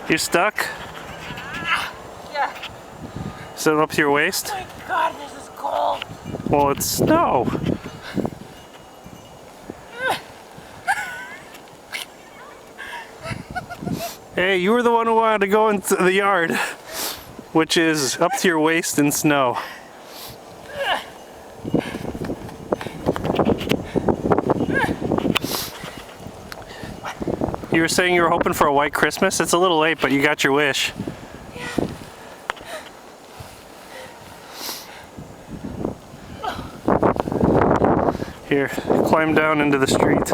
You stuck? Yeah. Is it up to your waist? Oh my God, this is cold. Well, it's snow. Hey, you were the one who wanted to go into the yard, which is up to your waist in snow. You were saying you were hoping for a white Christmas? It's a little late, but you got your wish. Here, climb down into the street.